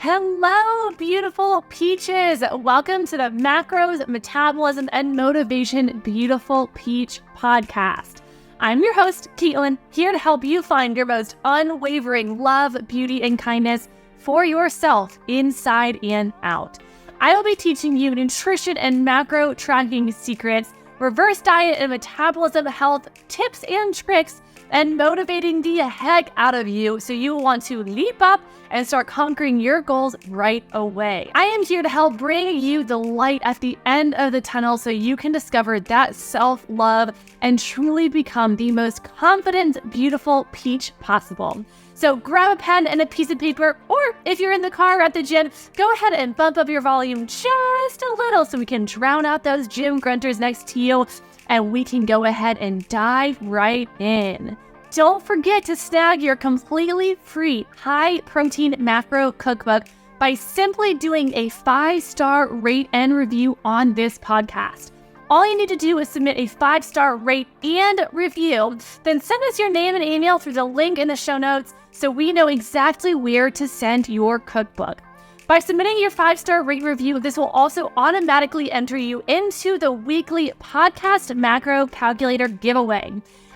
Hello, beautiful peaches. Welcome to the Macros, Metabolism, and Motivation Beautiful Peach podcast. I'm your host, Caitlen, here to help you find your most unwavering love, beauty, and kindness for yourself inside and out. I will be teaching you nutrition and macro tracking secrets, reverse diet and metabolism health tips and tricks, and motivating the heck out of you so you will want to leap up and start conquering your goals right away. I am here to help bring you the light at the end of the tunnel so you can discover that self-love and truly become the most confident, beautiful peach possible. So grab a pen and a piece of paper, or if you're in the car or at the gym, go ahead and bump up your volume just a little so we can drown out those gym grunters next to you, and we can go ahead and dive right in. Don't forget to snag your completely free high-protein macro cookbook by simply doing a 5-star rate and review on this podcast. All you need to do is submit a 5-star rate and review, then send us your name and email through the link in the show notes so we know exactly where to send your cookbook. By submitting your 5-star rate review, this will also automatically enter you into the weekly podcast macro calculator giveaway.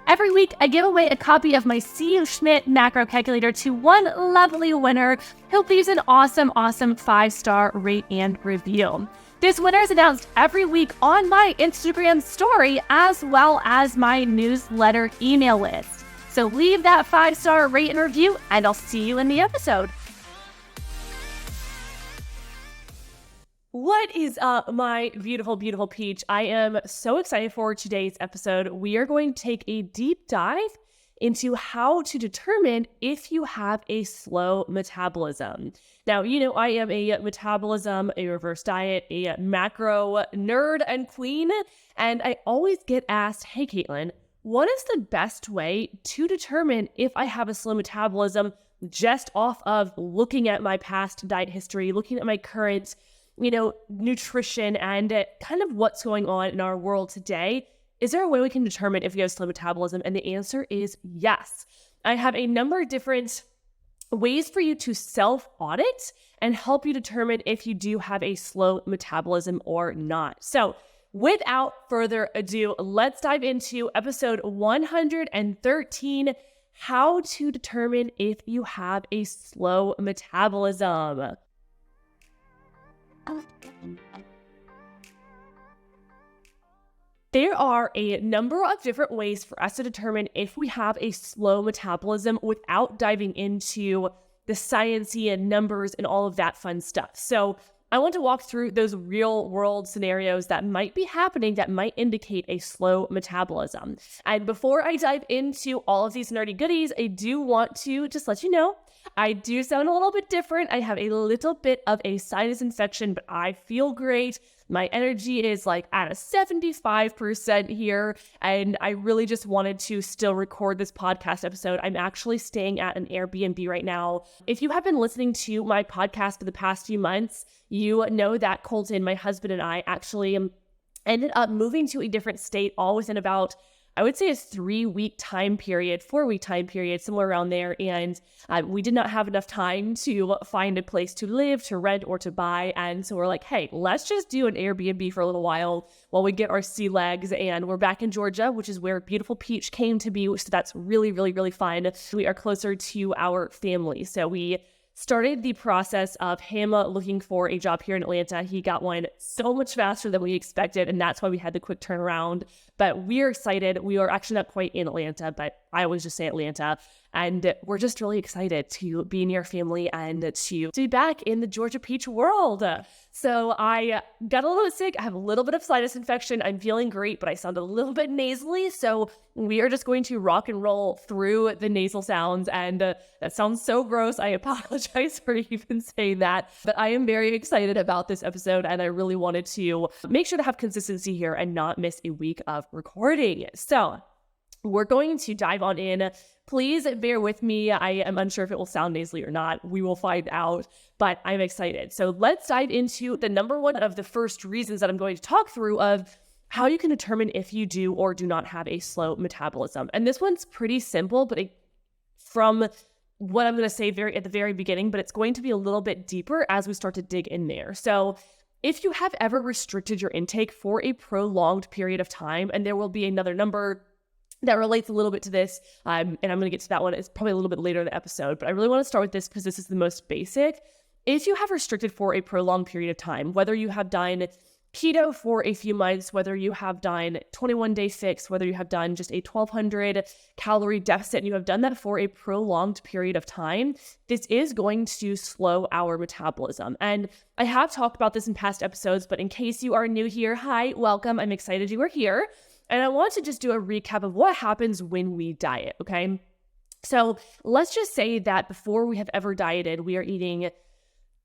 Every week, I give away a copy of my C. Schmidt macro calculator to one lovely winner who leaves an awesome 5-star rate and review. This winner is announced every week on my Instagram story as well as my newsletter email list. So leave that 5-star rate and review, and I'll see you in the episode. What is up, my beautiful, beautiful peach? I am so excited for today's episode. We are going to take a deep dive into how to determine if you have a slow metabolism. Now, you know, I am a metabolism, a reverse diet, a macro nerd and queen, and I always get asked, hey, Caitlen, what is the best way to determine if I have a slow metabolism just off of looking at my past diet history, looking at my current nutrition and kind of what's going on in our world today? Is there a way we can determine if you have slow metabolism? And the answer is yes. I have a number of different ways for you to self-audit and help you determine if you do have a slow metabolism or not. So without further ado, let's dive into episode 113, how to determine if you have a slow metabolism. There are a number of different ways for us to determine if we have a slow metabolism without diving into the sciencey and numbers and all of that fun stuff. So I want to walk through those real world scenarios that might be happening that might indicate a slow metabolism. And before I dive into all of these nerdy goodies, I do want to just let you know, I do sound a little bit different. I have a little bit of a sinus infection, but I feel great. My energy is like at a 75% here, and I really just wanted to still record this podcast episode. I'm actually staying at an Airbnb right now. If you have been listening to my podcast for the past few months, you know that Colton, my husband, and I actually ended up moving to a different state all within about, I would say, a 4-week time period, somewhere around there. And we did not have enough time to find a place to live, to rent, or to buy. And so we're like, hey, let's just do an Airbnb for a little while we get our sea legs. And we're back in Georgia, which is where beautiful Peach came to be. So that's really, really, really fun. We are closer to our family. So we started the process of him looking for a job here in Atlanta. He got one so much faster than we expected, and that's why we had the quick turnaround. But we're excited. We are actually not quite in Atlanta, but I always just say Atlanta. And we're just really excited to be near family and to be back in the Georgia Peach world. So I got a little bit sick. I have a little bit of sinus infection. I'm feeling great, but I sound a little bit nasally. So we are just going to rock and roll through the nasal sounds. And that sounds so gross. I apologize for even saying that. But I am very excited about this episode, and I really wanted to make sure to have consistency here and not miss a week of recording. So we're going to dive on in. Please bear with me. I am unsure if it will sound nasally or not. We will find out, but I'm excited. So let's dive into the number one of the first reasons that I'm going to talk through of how you can determine if you do or do not have a slow metabolism. And this one's pretty simple, but from what I'm going to say at the very beginning, but it's going to be a little bit deeper as we start to dig in there. So if you have ever restricted your intake for a prolonged period of time, and there will be another number that relates a little bit to this, and I'm going to get to that one. It's probably a little bit later in the episode, but I really want to start with this because this is the most basic. If you have restricted for a prolonged period of time, whether you have done keto for a few months, whether you have done 21-day fix, whether you have done just a 1,200 calorie deficit, and you have done that for a prolonged period of time, this is going to slow our metabolism. And I have talked about this in past episodes, but in case you are new here, hi, welcome. I'm excited you are here. And I want to just do a recap of what happens when we diet, okay? So let's just say that before we have ever dieted, we are eating,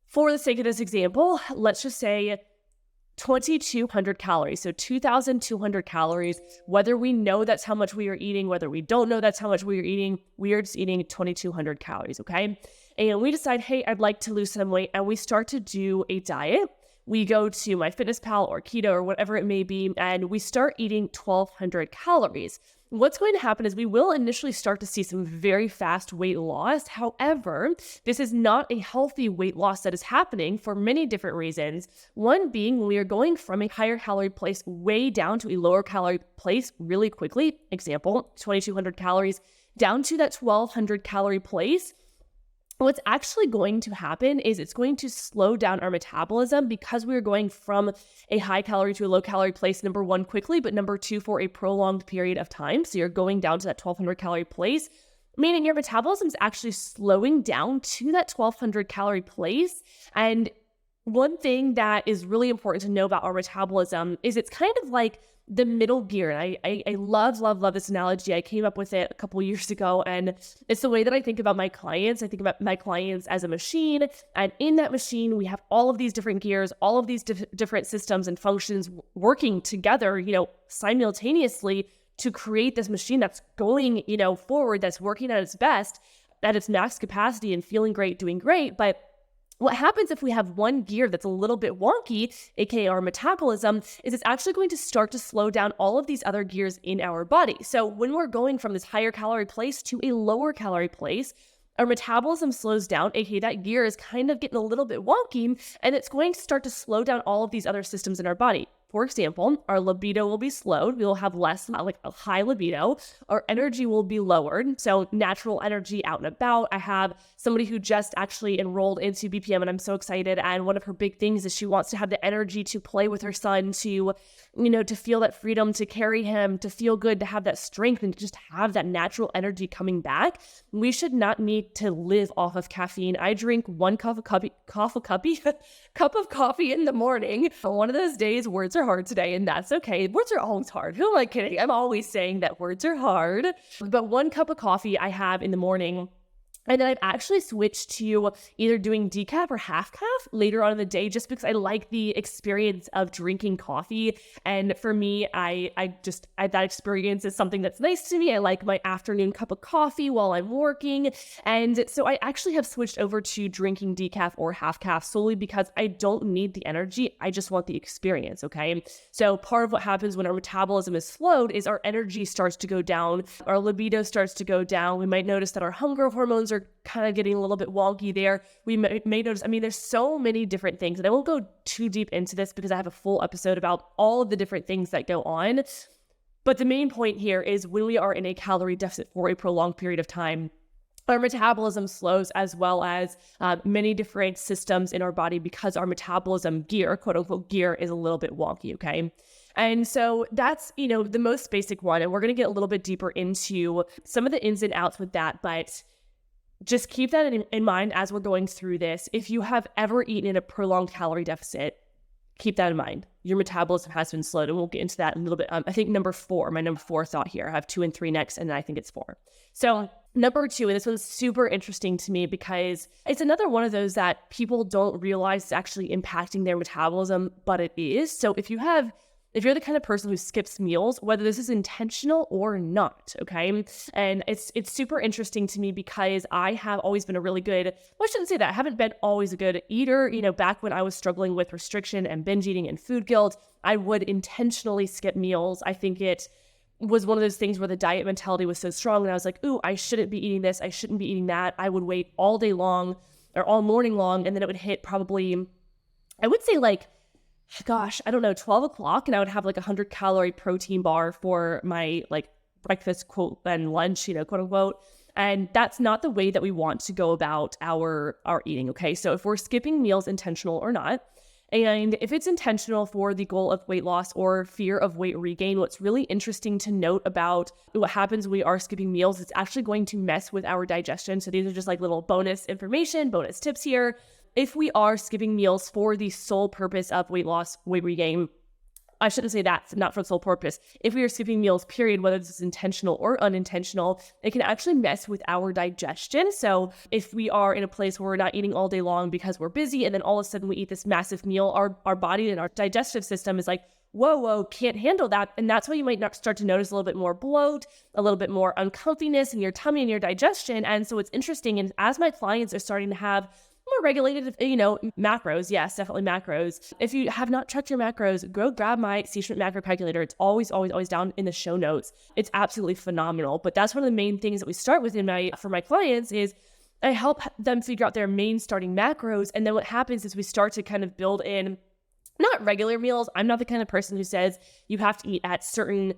for the sake of this example, let's just say 2,200 calories. So 2,200 calories, whether we know that's how much we are eating, whether we don't know that's how much we are eating, we are just eating 2,200 calories, okay? And we decide, hey, I'd like to lose some weight, and we start to do a diet. We go to MyFitnessPal or keto or whatever it may be, and we start eating 1,200 calories. What's going to happen is we will initially start to see some very fast weight loss. However, this is not a healthy weight loss that is happening for many different reasons. One being we are going from a higher calorie place way down to a lower calorie place really quickly. Example, 2,200 calories down to that 1,200 calorie place. What's actually going to happen is it's going to slow down our metabolism because we're going from a high calorie to a low calorie place, number one, quickly, but number two, for a prolonged period of time. So you're going down to that 1,200 calorie place, meaning your metabolism is actually slowing down to that 1,200 calorie place. And one thing that is really important to know about our metabolism is it's kind of like the middle gear. And I love this analogy. I came up with it a couple years ago, and it's the way that I think about my clients. I think about my clients as a machine, and in that machine, we have all of these different gears, all of these different systems and functions working together, simultaneously to create this machine that's going, forward, that's working at its best, at its max capacity and feeling great, doing great. But what happens if we have one gear that's a little bit wonky, aka our metabolism, is it's actually going to start to slow down all of these other gears in our body. So when we're going from this higher calorie place to a lower calorie place, our metabolism slows down, aka that gear is kind of getting a little bit wonky, and it's going to start to slow down all of these other systems in our body. For example, our libido will be slowed. We will have less, like a high libido. Our energy will be lowered. So natural energy out and about. I have somebody who just actually enrolled into BPM, and I'm so excited. And one of her big things is she wants to have the energy to play with her son, to feel that freedom, to carry him, to feel good, to have that strength, and to just have that natural energy coming back. We should not need to live off of caffeine. I drink one cup of coffee in the morning. One of those days, words are hard today, and that's okay. Words are always hard. Who am I kidding? I'm always saying that words are hard. But one cup of coffee I have in the morning. And then I've actually switched to either doing decaf or half calf later on in the day, just because I like the experience of drinking coffee. And for me, that experience is something that's nice to me. I like my afternoon cup of coffee while I'm working. And so I actually have switched over to drinking decaf or half calf solely because I don't need the energy. I just want the experience, okay? So part of what happens when our metabolism is slowed is our energy starts to go down. Our libido starts to go down. We might notice that our hunger hormones are kind of getting a little bit wonky there. We may notice, there's so many different things, and I won't go too deep into this because I have a full episode about all of the different things that go on. But the main point here is when we are in a calorie deficit for a prolonged period of time, our metabolism slows, as well as many different systems in our body, because our metabolism gear, quote unquote gear, is a little bit wonky, okay? And so that's, the most basic one. And we're going to get a little bit deeper into some of the ins and outs with that, but just keep that in mind as we're going through this. If you have ever eaten in a prolonged calorie deficit, keep that in mind. Your metabolism has been slowed, and we'll get into that in a little bit. I think my number four thought here. I have 2 and 3 next, and then I think it's 4. So number 2, and this one's super interesting to me because it's another one of those that people don't realize is actually impacting their metabolism, but it is. So if you're the kind of person who skips meals, whether this is intentional or not, okay? And it's super interesting to me because I have always been a really good, well, I shouldn't say that. I haven't been always a good eater. Back when I was struggling with restriction and binge eating and food guilt, I would intentionally skip meals. I think it was one of those things where the diet mentality was so strong. And I was like, ooh, I shouldn't be eating this. I shouldn't be eating that. I would wait all day long or all morning long. And then it would hit probably, I would say like, gosh, I don't know, 12 o'clock. And I would have like 100-calorie protein bar for my like breakfast, quote, and lunch, quote unquote. And that's not the way that we want to go about our eating. Okay. So if we're skipping meals, intentional or not, and if it's intentional for the goal of weight loss or fear of weight regain, what's really interesting to note about what happens when we are skipping meals, it's actually going to mess with our digestion. So these are just like little bonus information, bonus tips here. If we are skipping meals for the sole purpose of weight loss, weight regain, I shouldn't say that, not for the sole purpose. If we are skipping meals, period, whether this is intentional or unintentional, it can actually mess with our digestion. So if we are in a place where we're not eating all day long because we're busy, and then all of a sudden we eat this massive meal, our body and our digestive system is like, whoa, can't handle that. And that's why you might not start to notice a little bit more bloat, a little bit more uncomfiness in your tummy and your digestion. And so it's interesting. And as my clients are starting to have more regulated, macros. Yes, definitely macros. If you have not checked your macros, go grab my C-Suite macro calculator. It's always down in the show notes. It's absolutely phenomenal. But that's one of the main things that we start with for my clients is I help them figure out their main starting macros. And then what happens is we start to kind of build in not regular meals. I'm not the kind of person who says you have to eat at certain,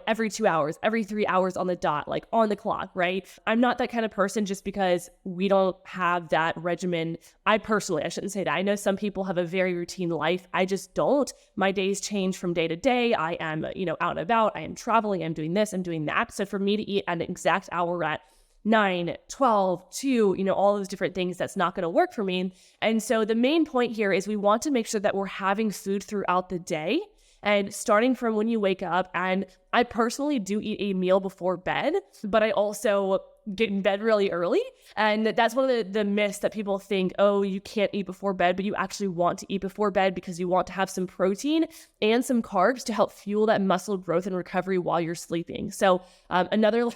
every 2 hours, every 3 hours on the dot, like on the clock, right? I'm not that kind of person just because we don't have that regimen. I shouldn't say that. I know some people have a very routine life. I just don't. My days change from day to day. I am, out and about. I am traveling. I'm doing this. I'm doing that. So for me to eat at an exact hour at 9, 12, 2, all those different things, that's not going to work for me. And so the main point here is we want to make sure that we're having food throughout the day and starting from when you wake up. And I personally do eat a meal before bed, but I also get in bed really early. And that's one of the myths that people think, oh, you can't eat before bed, but you actually want to eat before bed because you want to have some protein and some carbs to help fuel that muscle growth and recovery while you're sleeping. So another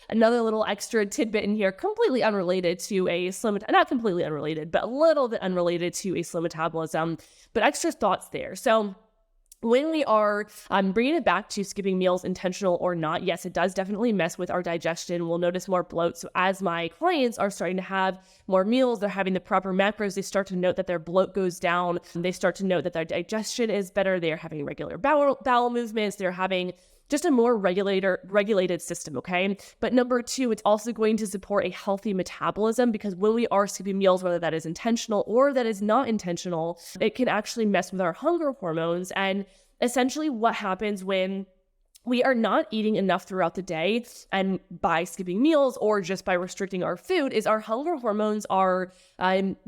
little extra tidbit in here, completely unrelated to not completely unrelated, but a little bit unrelated to a slow metabolism, but extra thoughts there. So when we are bringing it back to skipping meals, intentional or not, yes, it does definitely mess with our digestion. We'll notice more bloat. So as my clients are starting to have more meals, they're having the proper macros, they start to note that their bloat goes down. They start to note that their digestion is better. They're having regular bowel movements. They're having just a more regulated system, okay? But number 2, it's also going to support a healthy metabolism, because when we are skipping meals, whether that is intentional or that is not intentional, it can actually mess with our hunger hormones. And essentially what happens when we are not eating enough throughout the day, and by skipping meals or just by restricting our food, is our hunger hormones are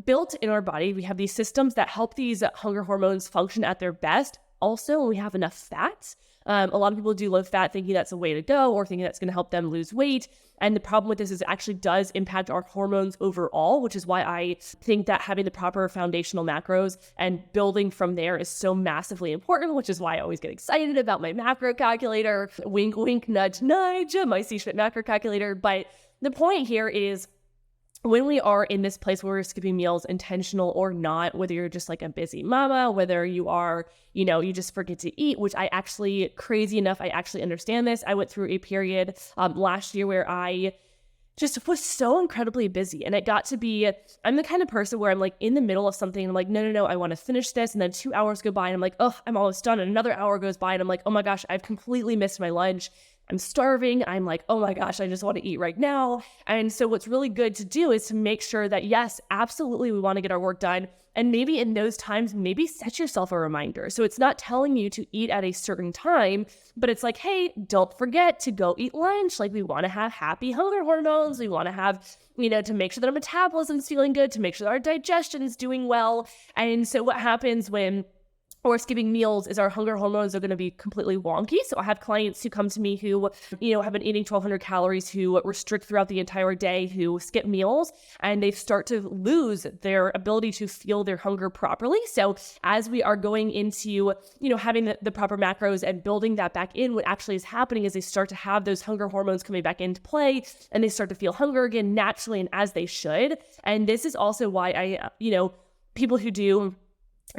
built in our body. We have these systems that help these hunger hormones function at their best. Also, when we have enough fat, a lot of people do low fat thinking that's a way to go, or thinking that's going to help them lose weight. And the problem with this is it actually does impact our hormones overall, which is why I think that having the proper foundational macros and building from there is so massively important, which is why I always get excited about my macro calculator. Wink, wink, nudge, nudge, my C-Suite macro calculator. But the point here is, when we are in this place where we're skipping meals, intentional or not, whether you're just like a busy mama, whether you are, you just forget to eat, which crazy enough, I actually understand this. I went through a period last year where I just was so incredibly busy, and it got to be, I'm the kind of person where I'm like in the middle of something and I'm like, no, I want to finish this. And then 2 hours go by and I'm like, oh, I'm almost done. And another hour goes by and I'm like, oh my gosh, I've completely missed my lunch. I'm starving. I'm like, oh my gosh, I just want to eat right now. And so what's really good to do is to make sure that, yes, absolutely, we want to get our work done. And maybe in those times, maybe set yourself a reminder. So it's not telling you to eat at a certain time, but it's like, hey, don't forget to go eat lunch. Like, we want to have happy hunger hormones. We want to have, to make sure that our metabolism is feeling good, to make sure that our digestion is doing well. And so what happens when or skipping meals is our hunger hormones are going to be completely wonky. So I have clients who come to me who, have been eating 1,200 calories, who restrict throughout the entire day, who skip meals, and they start to lose their ability to feel their hunger properly. So as we are going into, having the proper macros and building that back in, what actually is happening is they start to have those hunger hormones coming back into play, and they start to feel hunger again naturally and as they should. And this is also why I, people who do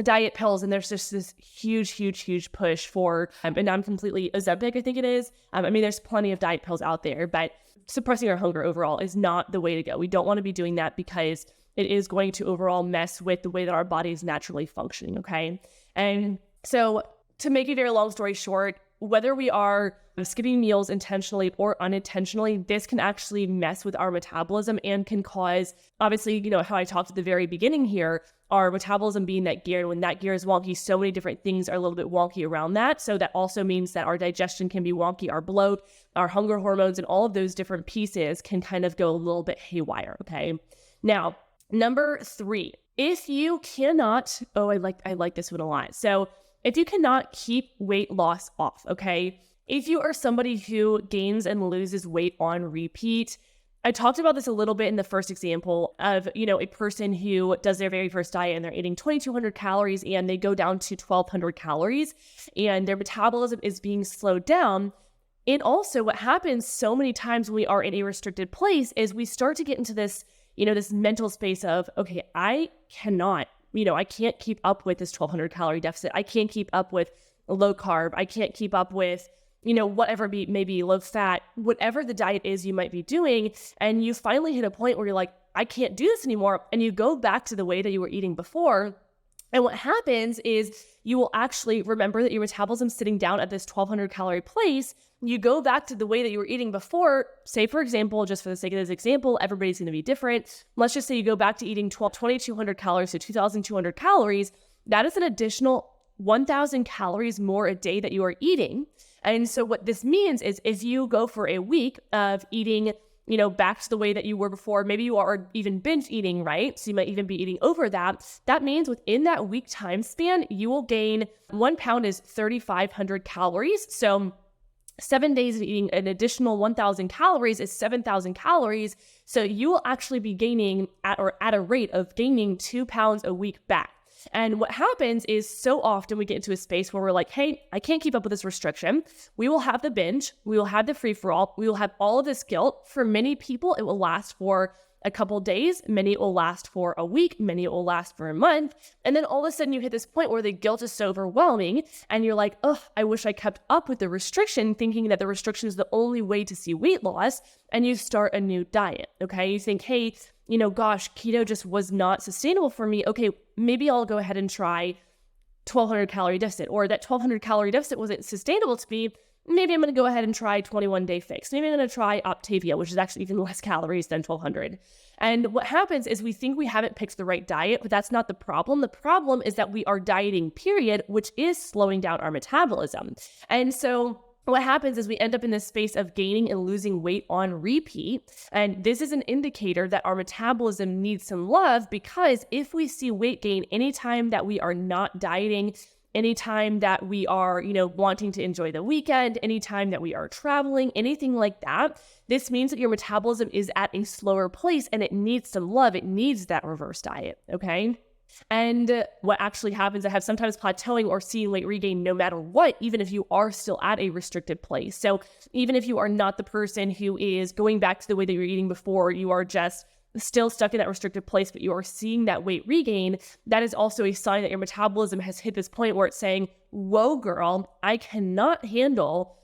diet pills, and there's just this huge push for, and I'm completely Ozempic, I think it is. I mean, there's plenty of diet pills out there, but suppressing our hunger overall is not the way to go. We don't want to be doing that because it is going to overall mess with the way that our body is naturally functioning, okay? And so to make a very long story short, whether we are skipping meals intentionally or unintentionally, this can actually mess with our metabolism and can cause, obviously, you know, how I talked at the very beginning here, our metabolism being that gear. And when that gear is wonky, so many different things are a little bit wonky around that. So that also means that our digestion can be wonky, our bloat, our hunger hormones, and all of those different pieces can kind of go a little bit haywire, okay? Now, number 3, if you cannot, I like this one a lot. So if you cannot keep weight loss off, okay? If you are somebody who gains and loses weight on repeat, I talked about this a little bit in the first example of, you know, a person who does their very first diet and they're eating 2,200 calories and they go down to 1,200 calories and their metabolism is being slowed down. And also what happens so many times when we are in a restricted place is we start to get into this, you know, this mental space of, okay, I can't keep up with this 1,200 calorie deficit. I can't keep up with low carb. I can't keep up with, you know, whatever maybe low fat, whatever the diet is you might be doing. And you finally hit a point where you're like, I can't do this anymore. And you go back to the way that you were eating before. And what happens is you will actually remember that your metabolism's sitting down at this 1,200 calorie place. You go back to the way that you were eating before. Say, for example, just for the sake of this example, everybody's going to be different. Let's just say you go back to eating 2,200 calories to 2,200 calories. That is an additional 1,000 calories more a day that you are eating. And so what this means is if you go for a week of eating, you know, back to the way that you were before, maybe you are even binge eating, right? So you might even be eating over that. That means within that week time span, you will gain 1 pound is 3,500 calories. So 7 days of eating an additional 1,000 calories is 7,000 calories. So you will actually be gaining at a rate of gaining 2 pounds a week back. And what happens is so often we get into a space where we're like, hey, I can't keep up with this restriction. We will have the binge. We will have the free-for-all. We will have all of this guilt. For many people, it will last for a couple days. Many it will last for a week. Many it will last for a month. And then all of a sudden you hit this point where the guilt is so overwhelming and you're like, oh, I wish I kept up with the restriction, thinking that the restriction is the only way to see weight loss. And you start a new diet, okay? You think, hey, you know, gosh, keto just was not sustainable for me. Okay, maybe I'll go ahead and try 1,200 calorie deficit, or that 1,200 calorie deficit wasn't sustainable to me. Maybe I'm going to go ahead and try 21 day fix. Maybe I'm going to try Optavia, which is actually even less calories than 1,200. And what happens is we think we haven't picked the right diet, but that's not the problem. The problem is that we are dieting, period, which is slowing down our metabolism. And so what happens is we end up in this space of gaining and losing weight on repeat. And this is an indicator that our metabolism needs some love, because if we see weight gain anytime that we are not dieting, anytime that we are, you know, wanting to enjoy the weekend, anytime that we are traveling, anything like that, this means that your metabolism is at a slower place and it needs some love. It needs that reverse diet, okay? And what actually happens, I have sometimes plateauing or seeing weight regain no matter what, even if you are still at a restricted place. So even if you are not the person who is going back to the way that you're eating before, you are just still stuck in that restricted place, but you are seeing that weight regain, that is also a sign that your metabolism has hit this point where it's saying, whoa, girl, I can't handle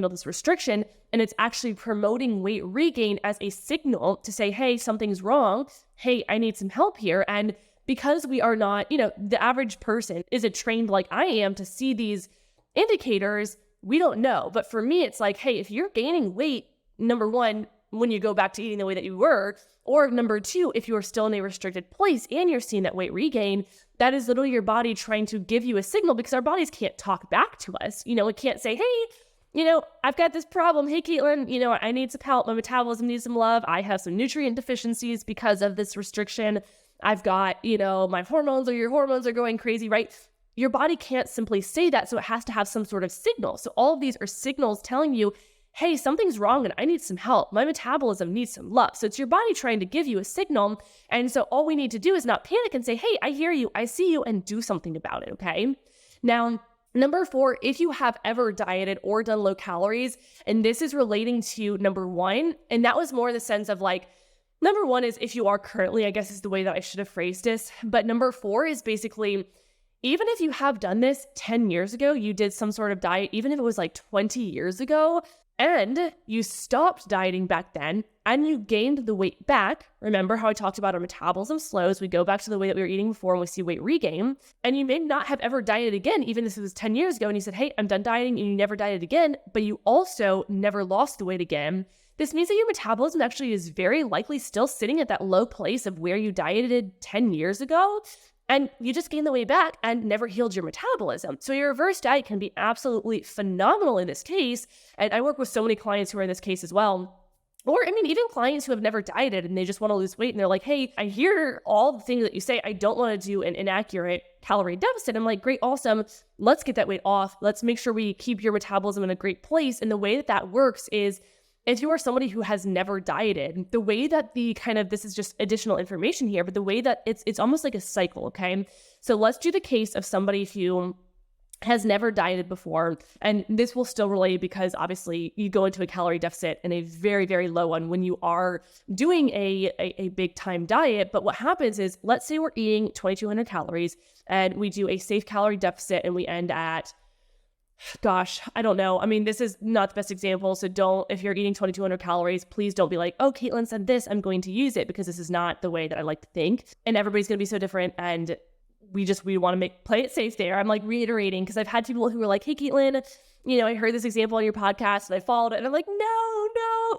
this restriction. And it's actually promoting weight regain as a signal to say, hey, something's wrong. Hey, I need some help here. And because we are not, the average person isn't trained like I am to see these indicators, we don't know. But for me, it's like, hey, if you're gaining weight, number one, when you go back to eating the way that you were, or number two, if you are still in a restricted place and you're seeing that weight regain, that is literally your body trying to give you a signal, because our bodies can't talk back to us. It can't say, hey, I've got this problem. Hey, Caitlen, I need some help. My metabolism needs some love. I have some nutrient deficiencies because of this restriction. I've got, my hormones or your hormones are going crazy, right? Your body can't simply say that. So it has to have some sort of signal. So all of these are signals telling you, hey, something's wrong and I need some help. My metabolism needs some love. So it's your body trying to give you a signal. And so all we need to do is not panic and say, hey, I hear you, I see you, and do something about it, okay? Now, number 4, if you have ever dieted or done low calories, and this is relating to number 1, and that was more the sense of like, Number one is if you are currently, I guess is the way that I should have phrased this. But number four is basically, even if you have done this 10 years ago, you did some sort of diet, even if it was like 20 years ago, and you stopped dieting back then and you gained the weight back. Remember how I talked about our metabolism slows. We go back to the way that we were eating before and we see weight regain. And you may not have ever dieted again, even if it was 10 years ago and you said, hey, I'm done dieting, and you never dieted again, but you also never lost the weight again. This means that your metabolism actually is very likely still sitting at that low place of where you dieted 10 years ago. And you just gained the weight back and never healed your metabolism. So your reverse diet can be absolutely phenomenal in this case. And I work with so many clients who are in this case as well. Or, I mean, even clients who have never dieted and they just want to lose weight and they're like, hey, I hear all the things that you say. I don't want to do an inaccurate calorie deficit. I'm like, great, awesome. Let's get that weight off. Let's make sure we keep your metabolism in a great place. And the way that that works is, if you are somebody who has never dieted, the way that this is just additional information here, but the way that it's almost like a cycle, okay? So let's do the case of somebody who has never dieted before, and this will still relate because obviously you go into a calorie deficit and a very, very low one when you are doing a big time diet. But what happens is, let's say we're eating 2,200 calories and we do a safe calorie deficit and we end at, gosh, I don't know. I mean, this is not the best example. So if you're eating 2,200 calories, please don't be like, oh, Caitlen said this, I'm going to use it, because this is not the way that I like to think. And everybody's going to be so different. And we want to play it safe there. I'm like reiterating, because I've had people who are like, hey, Caitlen, I heard this example on your podcast and I followed it. And I'm like, no,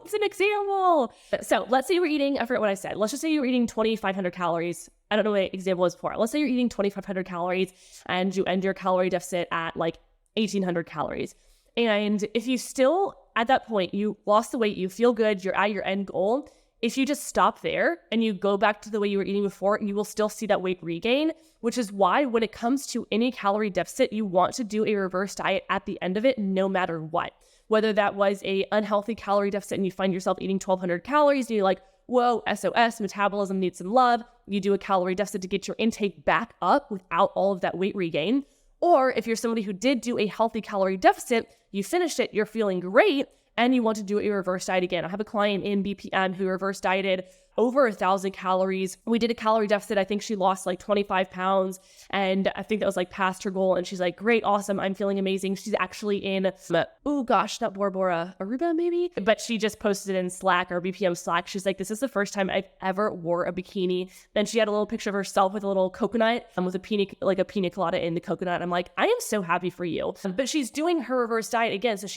it's an example. So let's say we're eating, I forget what I said. Let's just say you're eating 2,500 calories. I don't know what example was before. Let's say you're eating 2,500 calories and you end your calorie deficit at like 1,800 calories. And if you still, at that point, you lost the weight, you feel good, you're at your end goal, if you just stop there and you go back to the way you were eating before, you will still see that weight regain, which is why when it comes to any calorie deficit, you want to do a reverse diet at the end of it, no matter what. Whether that was a unhealthy calorie deficit and you find yourself eating 1,200 calories and you're like, whoa, SOS, metabolism needs some love. You do a calorie deficit to get your intake back up without all of that weight regain. Or if you're somebody who did do a healthy calorie deficit, you finished it, you're feeling great, and you want to do a reverse diet again. I have a client in BPM who reverse dieted over 1,000 calories. We did a calorie deficit. I think she lost like 25 pounds. And I think that was like past her goal. And she's like, great, awesome. I'm feeling amazing. She's actually in, not Bora Bora, Aruba maybe? But she just posted in Slack or BPM Slack. She's like, this is the first time I've ever wore a bikini. Then she had a little picture of herself with a little coconut with a pina colada in the coconut. I'm like, I am so happy for you. But she's doing her reverse diet again. So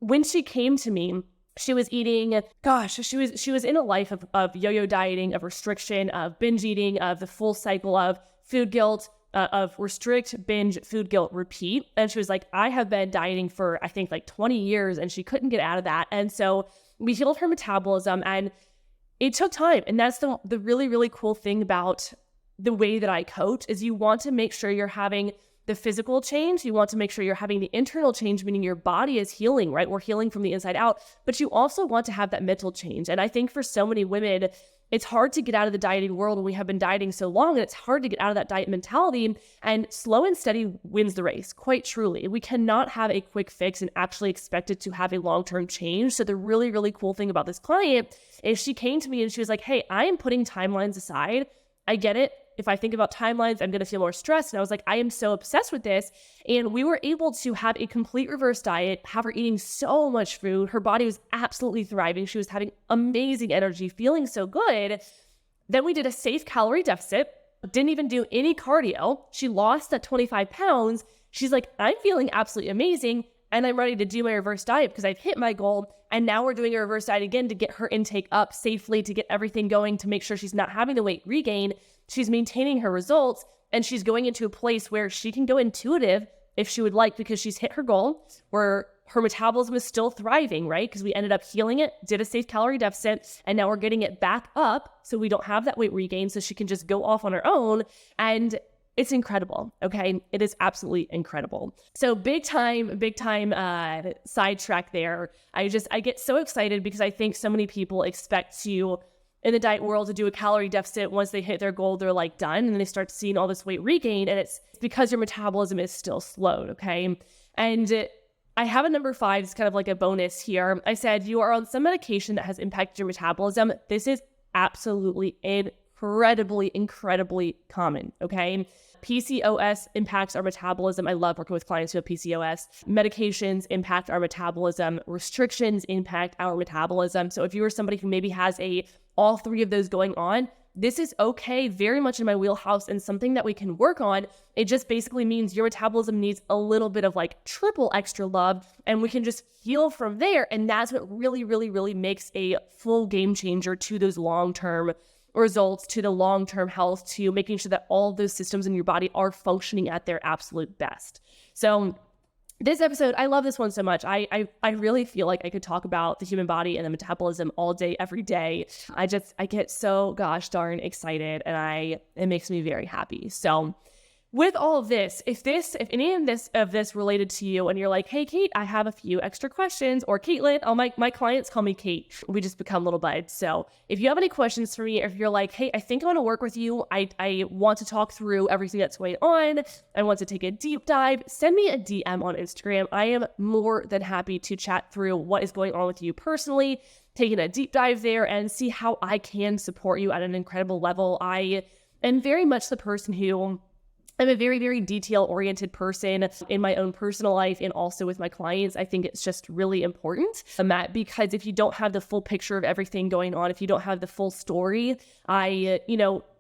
when she came to me, she was eating, she was in a life of yo-yo dieting, of restriction, of binge eating, of the full cycle of food guilt, of restrict, binge, food guilt, repeat. And she was like, I have been dieting for, I think, like 20 years, and she couldn't get out of that. And so we healed her metabolism, and it took time. And that's the really, really cool thing about the way that I coach is you want to make sure you're having the physical change. You want to make sure you're having the internal change, meaning your body is healing, right? We're healing from the inside out, but you also want to have that mental change. And I think for so many women, it's hard to get out of the dieting world when we have been dieting so long, and it's hard to get out of that diet mentality, and slow and steady wins the race, quite truly. We cannot have a quick fix and actually expect it to have a long-term change. So the really, really cool thing about this client is she came to me and she was like, hey, I am putting timelines aside. I get it. If I think about timelines, I'm going to feel more stressed. And I was like, I am so obsessed with this. And we were able to have a complete reverse diet, have her eating so much food. Her body was absolutely thriving. She was having amazing energy, feeling so good. Then we did a safe calorie deficit, didn't even do any cardio. She lost that 25 pounds. She's like, I'm feeling absolutely amazing. And I'm ready to do my reverse diet because I've hit my goal. And now we're doing a reverse diet again to get her intake up safely, to get everything going, to make sure she's not having the weight regain. She's maintaining her results, and she's going into a place where she can go intuitive if she would like, because she's hit her goal, where her metabolism is still thriving, right? Because we ended up healing it, did a safe calorie deficit, and now we're getting it back up so we don't have that weight regain, so she can just go off on her own. And it's incredible, okay? It is absolutely incredible. So big time sidetrack there. I get so excited because I think so many people expect to, in the diet world, to do a calorie deficit. Once they hit their goal, they're like done, and then they start seeing all this weight regain, and it's because your metabolism is still slowed, okay? And I have a number 5, it's kind of like a bonus here. I said you are on some medication that has impacted your metabolism. This is absolutely incredibly common, okay? PCOS impacts our metabolism. I love working with clients who have PCOS. Medications impact our metabolism. Restrictions impact our metabolism. So if you are somebody who maybe has all three of those going on, this is okay, very much in my wheelhouse and something that we can work on. It just basically means your metabolism needs a little bit of like triple extra love, and we can just heal from there. And that's what really makes a full game changer to those long-term results, to the long-term health, to making sure that all of those systems in your body are functioning at their absolute best. So this episode, I love this one so much. I really feel like I could talk about the human body and the metabolism all day, every day. I get so gosh darn excited, and it makes me very happy. So with all of this, if any of this related to you and you're like, hey, Kate, I have a few extra questions, or Caitlen, my clients call me Kate. We just become little buds. So if you have any questions for me, or if you're like, hey, I think I want to work with you, I want to talk through everything that's going on, I want to take a deep dive, send me a DM on Instagram. I am more than happy to chat through what is going on with you personally, taking a deep dive there and see how I can support you at an incredible level. I am very much the person who I'm a very detail-oriented person in my own personal life and also with my clients. I think it's just really important, because if you don't have the full picture of everything going on, if you don't have the full story,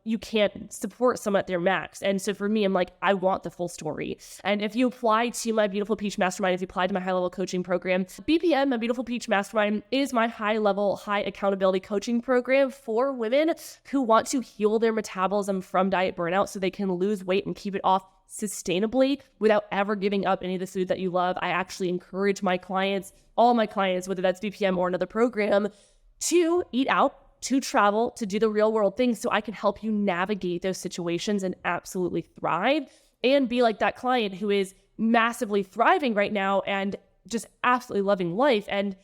you can't support someone at their max. And so for me, I'm like, I want the full story. And if you apply to my Beautiful Peach Mastermind, if you apply to my high-level coaching program, BPM, my Beautiful Peach Mastermind, is my high-level, high accountability coaching program for women who want to heal their metabolism from diet burnout so they can lose weight and keep it off sustainably without ever giving up any of the food that you love. I actually encourage my clients, all my clients, whether that's BPM or another program, to eat out, to travel, to do the real world things so I can help you navigate those situations and absolutely thrive and be like that client who is massively thriving right now and just absolutely loving life. And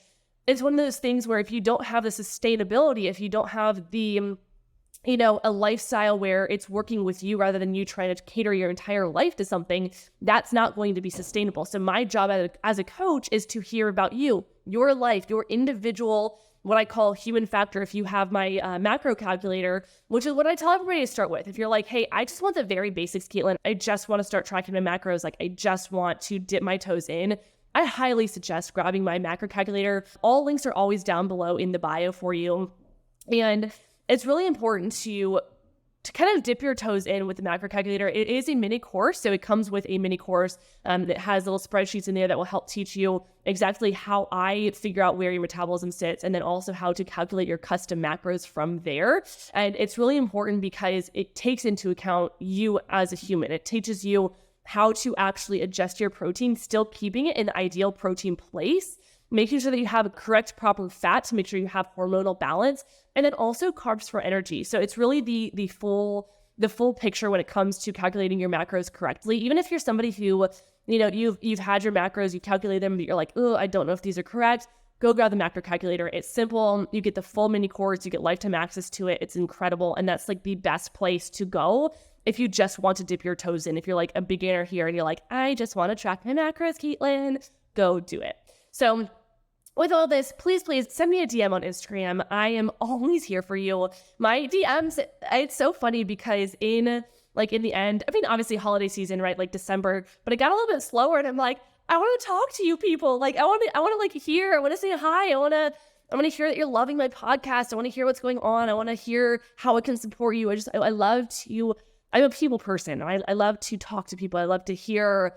it's one of those things where if you don't have the sustainability, if you don't have the, a lifestyle where it's working with you rather than you trying to cater your entire life to something, that's not going to be sustainable. So my job as a coach is to hear about you, your life, your individual, what I call human factor. If you have my macro calculator, which is what I tell everybody to start with. If you're like, hey, I just want the very basics, Caitlen, I just want to start tracking my macros, like I just want to dip my toes in, I highly suggest grabbing my macro calculator. All links are always down below in the bio for you. And it's really important to kind of dip your toes in with the macro calculator. It is a mini course, so it comes with a mini course that has little spreadsheets in there that will help teach you exactly how I figure out where your metabolism sits, and then also how to calculate your custom macros from there. And it's really important because it takes into account you as a human. It teaches you how to actually adjust your protein, still keeping it in the ideal protein place, making sure that you have a correct, proper fat to make sure you have hormonal balance, and then also carbs for energy. So it's really the full picture when it comes to calculating your macros correctly. Even if you're somebody who, you've had your macros, you calculate them, but you're like, oh, I don't know if these are correct, go grab the macro calculator. It's simple. You get the full mini course, you get lifetime access to it. It's incredible. And that's like the best place to go if you just want to dip your toes in. If you're like a beginner here and you're like, I just want to track my macros, Caitlen, go do it. So with all this, please send me a DM on Instagram. I am always here for you. My DMs, it's so funny because in the end, I mean, obviously holiday season, right? Like December, but it got a little bit slower and I'm like, I want to talk to you people. Like I want to hear, I want to say hi. I want to hear that you're loving my podcast. I want to hear what's going on. I want to hear how it can support you. I'm a people person. I love to talk to people. I love to hear,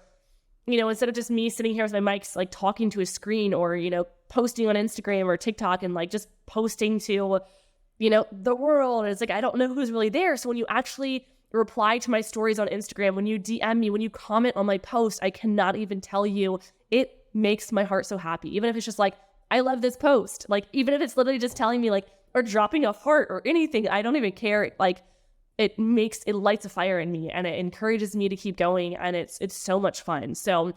instead of just me sitting here with my mics, like talking to a screen or, posting on Instagram or TikTok and like just posting to, the world. It's like, I don't know who's really there. So when you actually reply to my stories on Instagram, when you DM me, when you comment on my post, I cannot even tell you, it makes my heart so happy. Even if it's just like, I love this post. Like, even if it's literally just telling me like, or dropping a heart or anything, I don't even care. Like, it lights a fire in me and it encourages me to keep going. And it's so much fun. So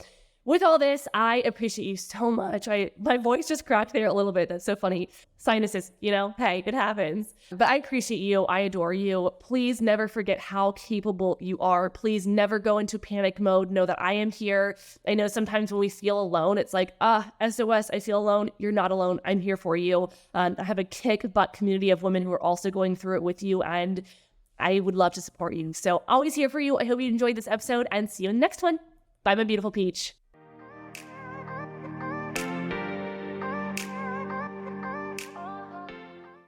with all this, I appreciate you so much. My voice just cracked there a little bit. That's so funny. Sinuses, hey, it happens. But I appreciate you. I adore you. Please never forget how capable you are. Please never go into panic mode. Know that I am here. I know sometimes when we feel alone, it's like, SOS, I feel alone. You're not alone. I'm here for you. I have a kick butt community of women who are also going through it with you, and I would love to support you. So always here for you. I hope you enjoyed this episode, and see you in the next one. Bye, my beautiful peach.